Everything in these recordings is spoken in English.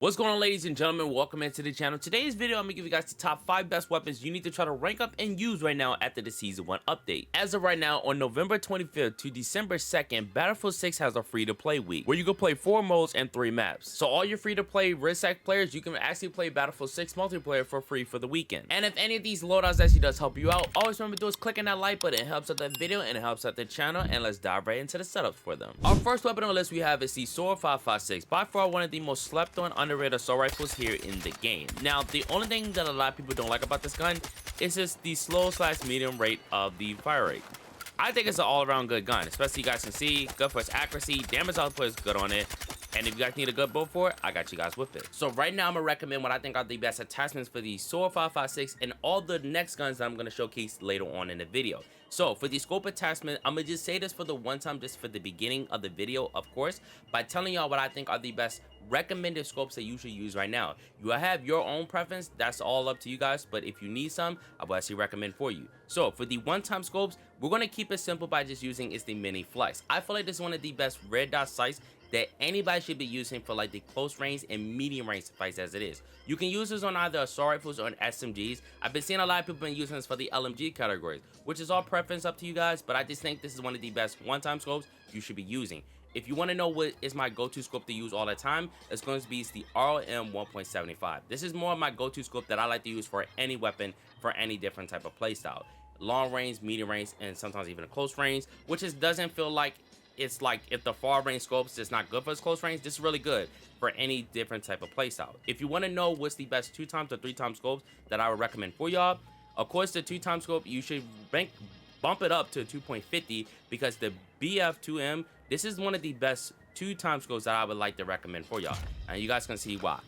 What's going on, ladies and gentlemen? Welcome into the channel. Today's video, I'm gonna give you guys the top 5 best weapons you need to try to rank up and use right now after the Season 1 update. As of right now, on November 25th to December 2nd, Battlefield 6 has a free-to-play week, where you can play 4 modes and 3 maps. So all your free-to-play RISAC players, you can actually play Battlefield 6 multiplayer for free for the weekend. And if any of these loadouts actually does help you out, always remember to do is clicking that like button. It helps out the video and it helps out the channel, and let's dive right into the setups for them. Our first weapon on the list we have is the SWORD 556, by far one of the most slept on, underrated assault rifles here in the game. Now, the only thing that a lot of people don't like about this gun is just the slow/medium rate of the fire rate. I think it's an all-around good gun, especially you guys can see, good for its accuracy, damage output is good on it, and if you guys need a good build for it, I got you guys with it. So right now, I'm gonna recommend what I think are the best attachments for the SWORD 556 and all the next guns that I'm gonna showcase later on in the video. So for the scope attachment, I'm gonna just say this for the one time, just for the beginning of the video, of course, by telling y'all what I think are the best recommended scopes that you should use right now. You have your own preference, that's all up to you guys, but if you need some, I will actually recommend for you. So for the one-time scopes, we're gonna keep it simple by just using is the Mini Flex. I feel like this is one of the best red dot sights that anybody should be using for like the close range and medium range fights as it is. You can use this on either assault rifles or on SMGs. I've been seeing a lot of people been using this for the LMG categories, which is all preference up to you guys, but I just think this is one of the best one-time scopes you should be using. If you want to know what is my go-to scope to use all the time, it's going to be the ROM 1.75. This is more of my go-to scope that I like to use for any weapon, for any different type of playstyle. Long range, medium range, and sometimes even a close range, which just doesn't feel like it's like if the far range scopes is not good for its close range, this is really good for any different type of playstyle. If you want to know what's the best 2x or 3x scopes that I would recommend for y'all, of course the 2x scope, you should bump it up to 2.50 because the BF2M, this is one of the best 2x scopes that I would like to recommend for y'all, and you guys can see why.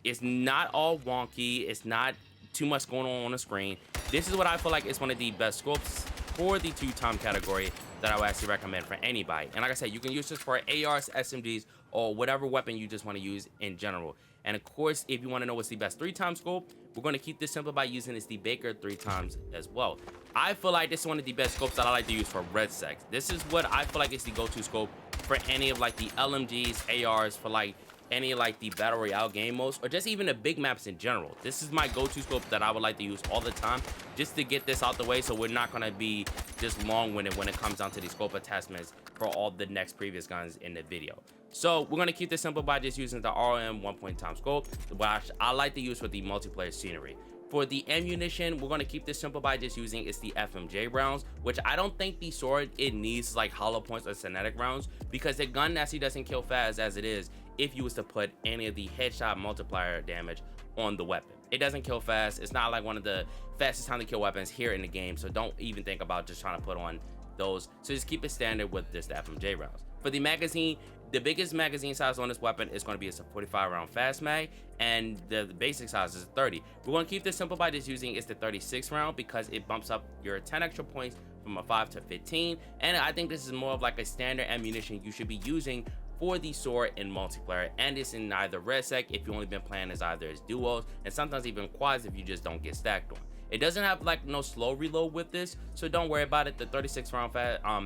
It's not all wonky, it's not too much going on the screen. This is what I feel like is one of the best scopes for the 2x category that I would actually recommend for anybody. And like I said, you can use this for ARs, SMGs, or whatever weapon you just want to use in general. And of course, if you want to know what's the best 3x scope, we're going to keep this simple by using this the Baker 3x as well. I feel like this is one of the best scopes that I like to use for red sex. This is what I feel like is the go-to scope for any of like the LMGs, ARs, for like any like the battle royale game modes, or just even the big maps in general. This is my go-to scope that I would like to use all the time, just to get this out the way, so we're not going to be just long-winded when it comes down to the scope attachments for all the next previous guns in the video. So we're going to keep this simple by just using the ROM 1.0 scope, which I like to use for the multiplayer scenery. For the ammunition, we're going to keep this simple by just using it's the FMJ rounds, which I don't think the sword it needs like hollow points or kinetic rounds, because the gun actually doesn't kill fast as it is if you was to put any of the headshot multiplier damage on the weapon. It doesn't kill fast. It's not like one of the fastest time to kill weapons here in the game, so don't even think about just trying to put on those. So just keep it standard with this FMJ rounds. For the magazine, the biggest magazine size on this weapon is going to be a 45 round fast mag, and the basic size is 30. We're going to keep this simple by just using it's the 36 round because it bumps up your 10 extra points from a 5 to 15, and I think this is more of like a standard ammunition you should be using for the sword in multiplayer, and it's in either RedSec if you've only been playing as either as duos, and sometimes even quads if you just don't get stacked on. It doesn't have like no slow reload with this, so don't worry about it. The 36 round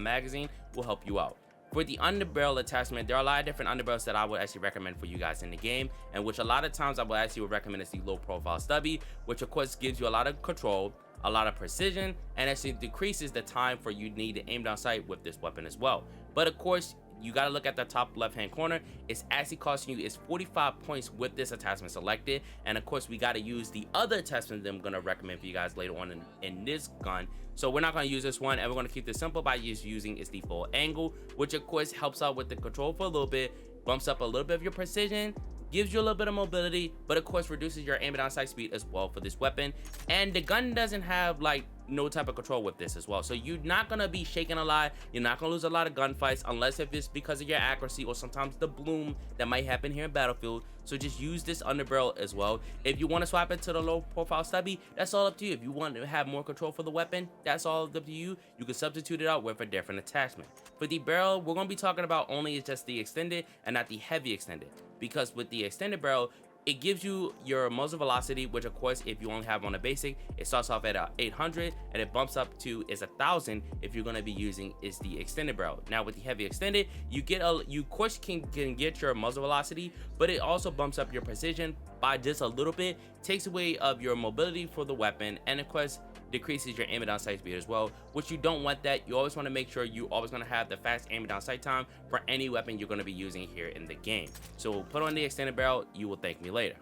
magazine will help you out. For the underbarrel attachment, there are a lot of different underbarrels that I would actually recommend for you guys in the game, and which a lot of times I would actually recommend is the low profile stubby, which of course gives you a lot of control, a lot of precision, and actually decreases the time for you need to aim down sight with this weapon as well. But of course, you got to look at the top left hand corner. It's actually costing you is 45 points with this attachment selected, and of course we got to use the other attachment that I'm going to recommend for you guys later on in this gun. So we're not going to use this one, and we're going to keep this simple by just using is the full angle, which of course helps out with the control for a little bit, bumps up a little bit of your precision, gives you a little bit of mobility, but of course reduces your aim down sight speed as well for this weapon. And the gun doesn't have like no type of control with this as well, so you're not gonna be shaking a lot, you're not gonna lose a lot of gunfights unless if it's because of your accuracy or sometimes the bloom that might happen here in Battlefield. So just use this underbarrel as well. If you want to swap it to the low profile stubby, that's all up to you. If you want to have more control for the weapon, that's all up to you. You can substitute it out with a different attachment. For the barrel, we're going to be talking about only just the extended and not the heavy extended, because with the extended barrel, it gives you your muzzle velocity, which of course, if you only have on a basic, it starts off at 800 and it bumps up to is 1000 if you're going to be using is the extended barrel. Now with the heavy extended, you of course can get your muzzle velocity, but it also bumps up your precision by just a little bit, takes away of your mobility for the weapon, and of course decreases your aiming down sight speed as well, which you don't want that. You always want to make sure you always going to have the fast aiming down sight time for any weapon you're going to be using here in the game. So put on the extended barrel, you will thank me later.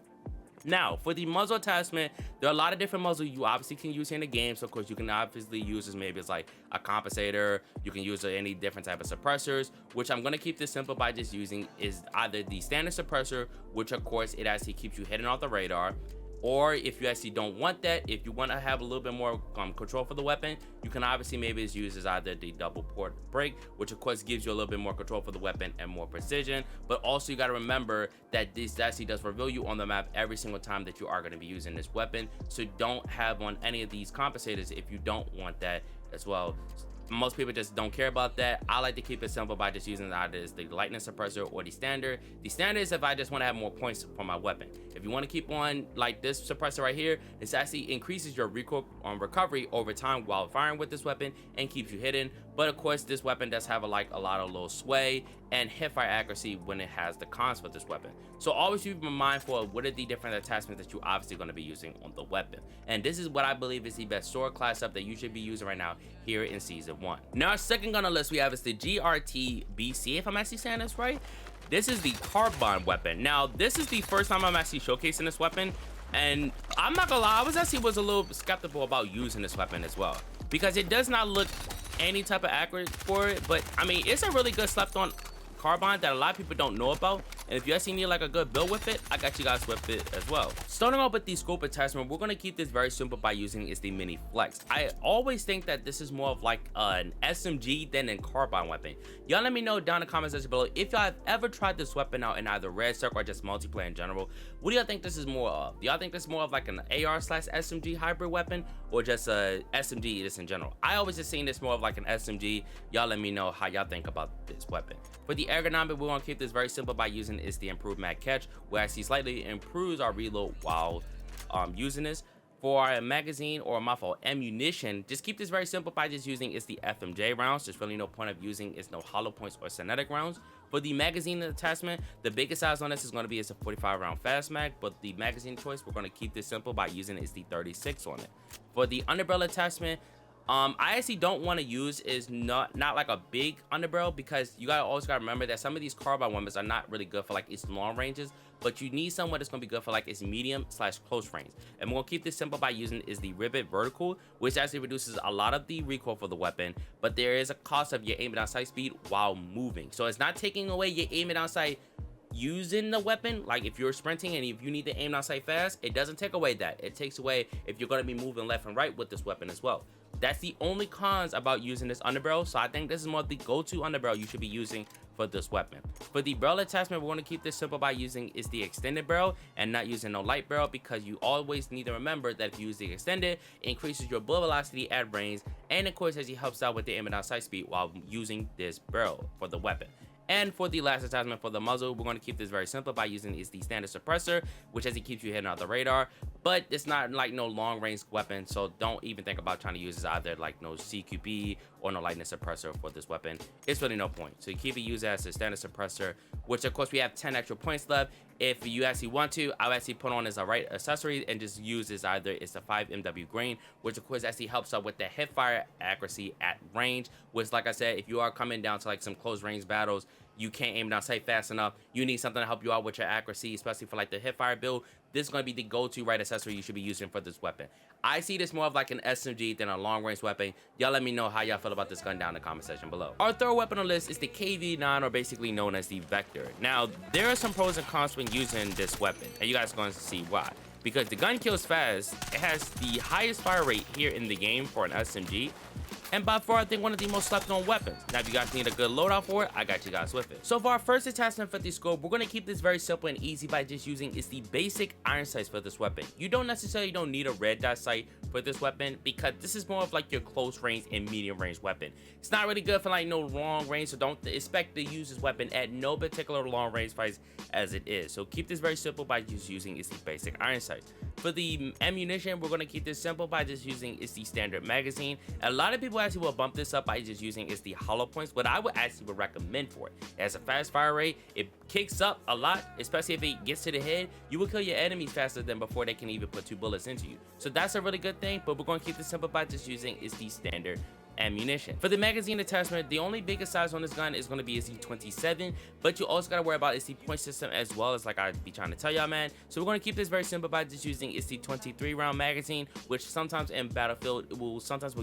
Now, for the muzzle attachment, there are a lot of different muzzles you obviously can use here in the game. So, of course, you can obviously use as maybe it's like a compensator. You can use any different type of suppressors, which I'm going to keep this simple by just using is either the standard suppressor, which, of course, it actually keeps you hidden off the radar. Or if you actually don't want that, if you want to have a little bit more control for the weapon, you can obviously maybe use as either the double port break, which of course gives you a little bit more control for the weapon and more precision. But also you got to remember that this actually does reveal you on the map every single time that you are going to be using this weapon. So don't have on any of these compensators if you don't want that as well. Most people just don't care about that. I like to keep it simple by just using either the lightning suppressor or the standard. The standard is if I just want to have more points for my weapon. If you want to keep on like this suppressor right here, this actually increases your recoil on recovery over time while firing with this weapon and keeps you hidden. But of course, this weapon does have a lot of little sway and hipfire accuracy when it has the cons for this weapon. So always be mindful of what are the different attachments that you're obviously going to be using on the weapon. And this is what I believe is the best sword class up that you should be using right now here in Season 1. Now, our second gun on the list we have is the GRT-BC, if I'm actually saying this right. This is the carbine weapon. Now, this is the first time I'm actually showcasing this weapon, and I'm not gonna lie, I was a little skeptical about using this weapon as well, because it does not look any type of accurate for it. But I mean, it's a really good slept on carbine that a lot of people don't know about, and if you actually need like a good build with it, I got you guys with it as well. Starting off with the scope attachment, we're going to keep this very simple by using is the mini flex. I always think that this is more of like an SMG than a carbine weapon. Y'all let me know down in the comment section below if y'all have ever tried this weapon out in either red circle or just multiplayer in general. What do y'all think this is more of? Do y'all think this is more of like an AR/SMG hybrid weapon, or just a SMG just in general? I always just seen this more of like an SMG. Y'all let me know how y'all think about this weapon. For the ergonomic, we're going to keep this very simple by using is the improved mag catch, where actually slightly improves our reload while using this. For our magazine, or my fault, ammunition, just keep this very simple by just using is the FMJ rounds. There's really no point of using is no hollow points or kinetic rounds. For the magazine attachment, the biggest size on this is going to be is a 45 round fast mag, but the magazine choice, we're going to keep this simple by using is the 36 on it. For the underbarrel attachment, I actually don't want to use is not like a big underbarrel, because you always gotta remember that some of these carbine weapons are not really good for like its long ranges, but you need someone that's gonna be good for like its medium/close range. And we're gonna keep this simple by using is the rivet vertical, which actually reduces a lot of the recoil for the weapon, but there is a cost of your aiming down sight speed while moving. So it's not taking away your aiming down sight using the weapon. Like if you're sprinting and if you need to aim down sight fast, it doesn't take away that. It takes away if you're going to be moving left and right with this weapon as well. That's the only cons about using this underbarrel. So I think this is more the go-to underbarrel you should be using for this weapon. For the barrel attachment, we're going to keep this simple by using is the extended barrel and not using no light barrel, because you always need to remember that if you use the extended, it increases your bullet velocity at range, and of course as it helps out with the aiming down sight speed while using this barrel for the weapon. And for the last attachment for the muzzle, we're going to keep this very simple by using is the standard suppressor, which as it keeps you hidden out the radar, but it's not like no long range weapon, so don't even think about trying to use either like no CQB or no lightning suppressor for this weapon. It's really no point. So you keep it used as a standard suppressor, which of course we have 10 extra points left. If you actually want to, I'll actually put on as a right accessory and just use as either it's a 5 MW grain, which of course actually helps out with the hip fire accuracy at range, which like I said, if you are coming down to like some close range battles, you can't aim down sight fast enough, you need something to help you out with your accuracy, especially for like the hip fire build. This is going to be the go-to right accessory you should be using for this weapon. I see this more of like an SMG than a long range weapon. Y'all let me know how y'all feel about this gun down in the comment section below. Our third weapon on the list is the KV9, or basically known as the Vector. Now there are some pros and cons when using this weapon, and you guys are going to see why. Because the gun kills fast, it has the highest fire rate here in the game for an SMG, and by far I think one of the most slept on weapons. Now if you guys need a good loadout for it, I got you guys with it. So for our first attachment for the scope, we're going to keep this very simple and easy by just using is the basic iron sights for this weapon. You don't necessarily need a red dot sight for this weapon because this is more of like your close range and medium range weapon. It's not really good for like no long range, so don't expect to use this weapon at no particular long range fights as it is. So keep this very simple by just using is the basic iron sight. For the ammunition, we're going to keep this simple by just using is the standard magazine. A lot of people actually will bump this up by just using is the hollow points, but I would actually recommend for it. It has a fast fire rate, it kicks up a lot, especially if it gets to the head. You will kill your enemies faster than before they can even put 2 bullets into you. So that's a really good thing, but we're going to keep this simple by just using is the standard ammunition. For the magazine attachment, the only biggest size on this gun is going to be is the 27, but you also got to worry about is the point system as well, as like I be trying to tell y'all, man. So we're going to keep this very simple by just using is the 23 round magazine, which sometimes in Battlefield will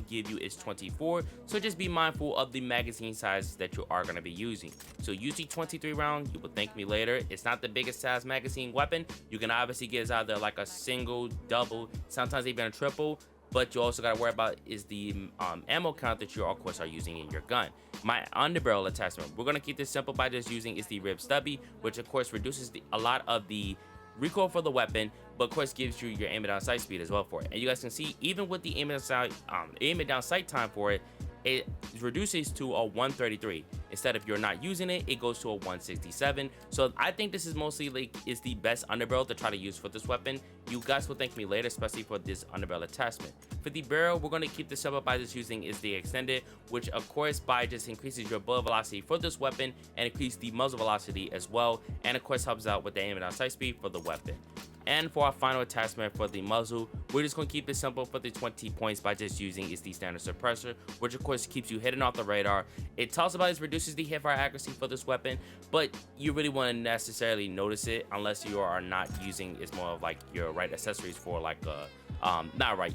give you is 24. So just be mindful of the magazine size that you are going to be using. So use the 23 round. You will thank me later. It's not the biggest size magazine weapon. You can obviously get either like a single, double, sometimes even a triple, but you also got to worry about is the ammo count that you of course are using in your gun. My underbarrel attachment, we're going to keep this simple by just using is the rib stubby, which of course reduces a lot of the recoil for the weapon, but of course gives you your aim it down sight speed as well for it. And you guys can see even with the aim it down sight time for it, it reduces to a 133. Instead, if you're not using it, it goes to a 167. So I think this is mostly like is the best underbarrel to try to use for this weapon. You guys will thank me later, especially for this underbarrel attachment. For the barrel, we're going to keep this up by just using is the extended, which of course by just increases your bullet velocity for this weapon and increase the muzzle velocity as well, and of course helps out with the aim and sight speed for the weapon. And for our final attachment for the muzzle, we're just going to keep it simple for the 20 points by just using is the standard suppressor, which of course keeps you hidden off the radar. It talks about it reduces the hipfire accuracy for this weapon, but you really want to necessarily notice it unless you are not using it's more of like your right accessories for like a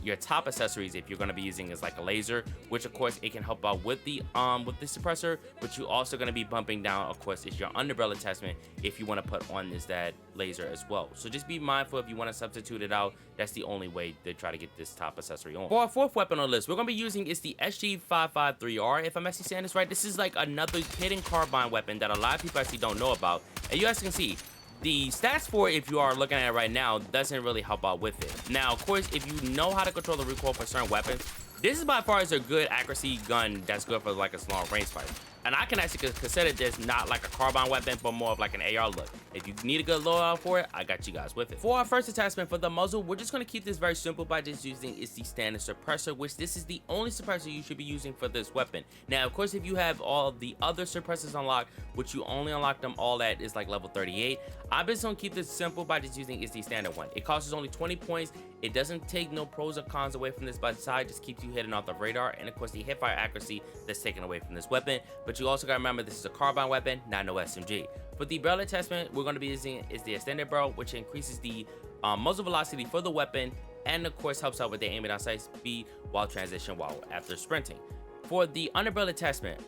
your top accessories. If you're going to be using is like a laser, which of course it can help out with the suppressor, but you also going to be bumping down of course is your underbarrel attachment if you want to put on is that laser as well. So just be mindful if you want to substitute it out. That's the only way to try to get this top accessory on. For our fourth weapon on the list, we're going to be using is the SG553R. If I'm actually saying this right, this is like another hidden carbine weapon that a lot of people actually don't know about. And you guys can see the stats for it, if you are looking at it right now, doesn't really help out with it. Now, of course, if you know how to control the recoil for certain weapons, this is by far a good accuracy gun that's good for like a long range fight. And I can actually consider this not like a carbine weapon, but more of like an AR look. If you need a good loadout for it, I got you guys with it. For our first attachment for the muzzle, we're just going to keep this very simple by just using is the standard suppressor, which this is the only suppressor you should be using for this weapon. Now, of course, if you have all of the other suppressors unlocked, which you only unlock them all at is like level 38, I'm just going to keep this simple by just using is the standard one. It costs only 20 points. It doesn't take no pros or cons away from this, but side just keeps you hidden off the radar, and of course the hipfire accuracy that's taken away from this weapon. But you also got to remember this is a carbine weapon, not no SMG. For the barrel attachment, we're going to be using is the extended barrel, which increases the muzzle velocity for the weapon, and of course helps out with the aim and sight speed while transition after sprinting. For the underbarrel attachment,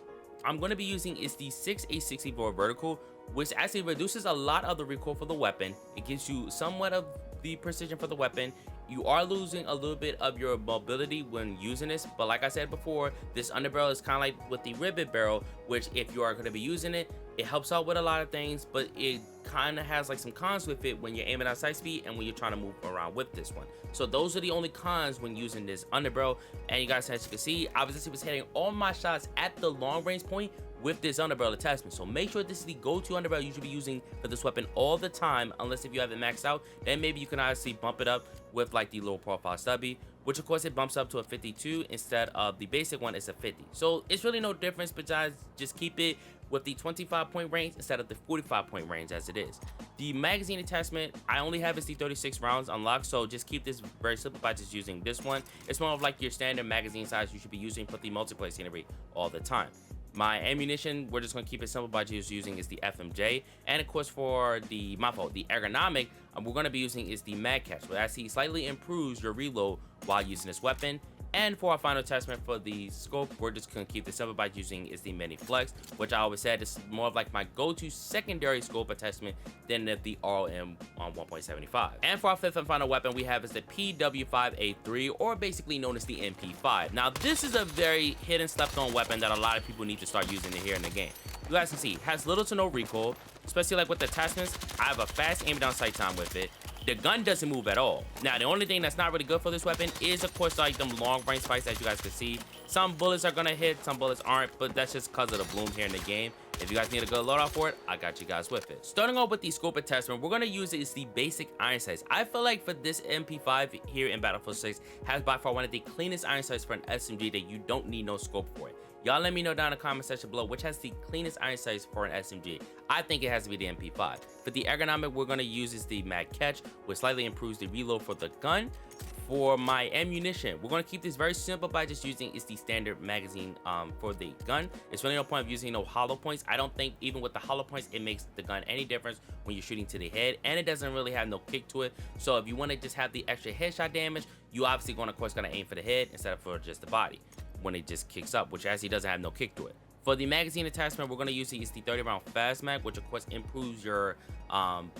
I'm going to be using is the 6A64 vertical, which actually reduces a lot of the recoil for the weapon. It gives you somewhat of the precision for the weapon. You are losing a little bit of your mobility when using this, but like I said before, this underbarrel is kind of like with the rivet barrel, which if you are going to be using it, it helps out with a lot of things, but it kind of has like some cons with it when you're aiming at sight speed and when you're trying to move around with this one. So those are the only cons when using this underbarrel. And you guys, as you can see, obviously was hitting all my shots at the long range point with this underbarrel attachment. So make sure this is the go-to underbarrel you should be using for this weapon all the time, unless if you have it maxed out, then maybe you can obviously bump it up with like the low profile stubby, which of course it bumps up to a 52 instead of the basic one is a 50. So it's really no difference besides just keep it with the 25 point range instead of the 45 point range as it is. The magazine attachment, I only have is the 36 rounds unlocked, so just keep this very simple by just using this one. It's more of like your standard magazine size you should be using for the multiplayer scenery all the time. My ammunition, we're just going to keep it simple by just using is the FMJ, and of course for the the ergonomic, we're going to be using is the mag catch, which actually slightly improves your reload while using this weapon. And for our final attachment for the scope, we're just gonna keep this simple by using is the mini flex, which I always said is more of like my go-to secondary scope attachment than the ROM on 1.75. And for our fifth and final weapon we have is the PW5A3, or basically known as the MP5. Now this is a very hidden slept on weapon that a lot of people need to start using here in the game. You guys can see it has little to no recoil, especially like with the attachments. I have a fast aim down sight time with it. The gun doesn't move at all. Now, the only thing that's not really good for this weapon is, of course, like them long range fights, as you guys can see. Some bullets are gonna hit, some bullets aren't, but that's just because of the bloom here in the game. If you guys need a good loadout for it, I got you guys with it. Starting off with the scope attachment, we're gonna use it is the basic iron sights. I feel like for this MP5 here in Battlefield 6 has by far one of the cleanest iron sights for an SMG that you don't need no scope for it. Y'all let me know down in the comment section below which has the cleanest iron sights for an SMG. I think it has to be the MP5. For the ergonomic, we're going to use is the mag catch, which slightly improves the reload for the gun. For my ammunition, we're going to keep this very simple by just using is the standard magazine for the gun. It's really no point of using no hollow points. I don't think even with the hollow points it makes the gun any difference when you're shooting to the head, and it doesn't really have no kick to it. So if you want to just have the extra headshot damage, you obviously going to, of course, going to aim for the head instead of for just the body when it just kicks up, which actually doesn't have no kick to it. For the magazine attachment, we're going to use the 30 round fast mag, which of course improves your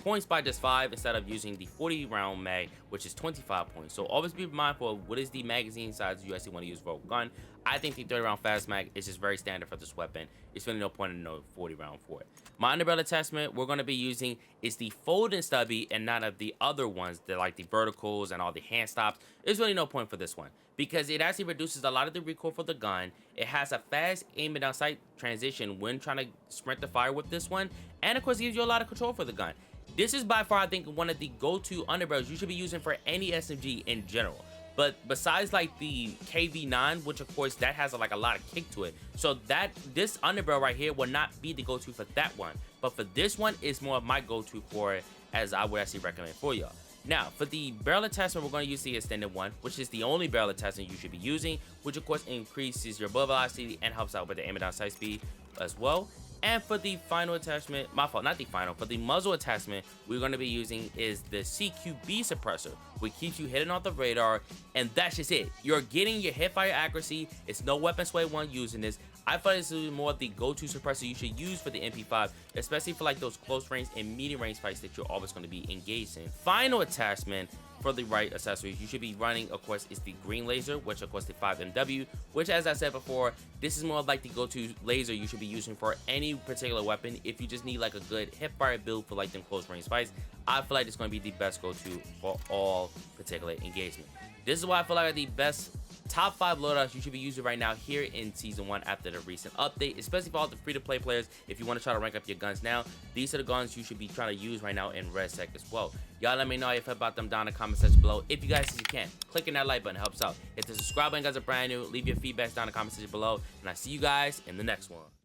points by just 5 instead of using the 40 round mag, which is 25 points. So always be mindful of what is the magazine size you actually want to use for a gun. I think the 30 round fast mag is just very standard for this weapon. It's really no point in no 40 round for it. My underbarrel attachment we're going to be using is the folding stubby and none of the other ones that like the verticals and all the hand stops. There's really no point for this one because it actually reduces a lot of the recoil for the gun. It has a fast aim and down sight transition when trying to sprint the fire with this one, and of course it gives you a lot of control for the gun. This is by far I think one of the go-to underbarrels you should be using for any SMG in general. But besides like the KV9, which of course that has like a lot of kick to it, so that this underbarrel right here will not be the go-to for that one. But for this one, it's more of my go-to for it, as I would actually recommend for y'all. Now, for the barrel attachment, we're going to use the extended one, which is the only barrel attachment you should be using, which of course increases your bullet velocity and helps out with the aim and down sight speed as well. And for the final attachment, my fault, not the final, for the muzzle attachment, we're going to be using is the CQB suppressor, which keeps you hitting off the radar, and that's just it. You're getting your hip fire accuracy. It's no weapon sway one using this. I feel this is more of the go-to suppressor you should use for the MP5, especially for like those close range and medium range fights that you're always going to be engaged in. Final attachment for the right accessories you should be running, of course, is the green laser, which of course the 5MW, which as I said before, this is more like the go-to laser you should be using for any particular weapon. If you just need like a good hip fire build for like them close range fights, I feel like it's going to be the best go-to for all particular engagement. This is why I feel like the best top 5 loadouts you should be using right now here in season 1 after the recent update, especially for all the free-to-play players. If you want to try to rank up your guns now, these are the guns you should be trying to use right now in RedSec as well. Y'all let me know how you feel about them down in the comment section below. If you guys can, clicking that like button helps out. Hit the subscribe button guys are brand new. Leave your feedback down in the comment section below, and I see you guys in the next one.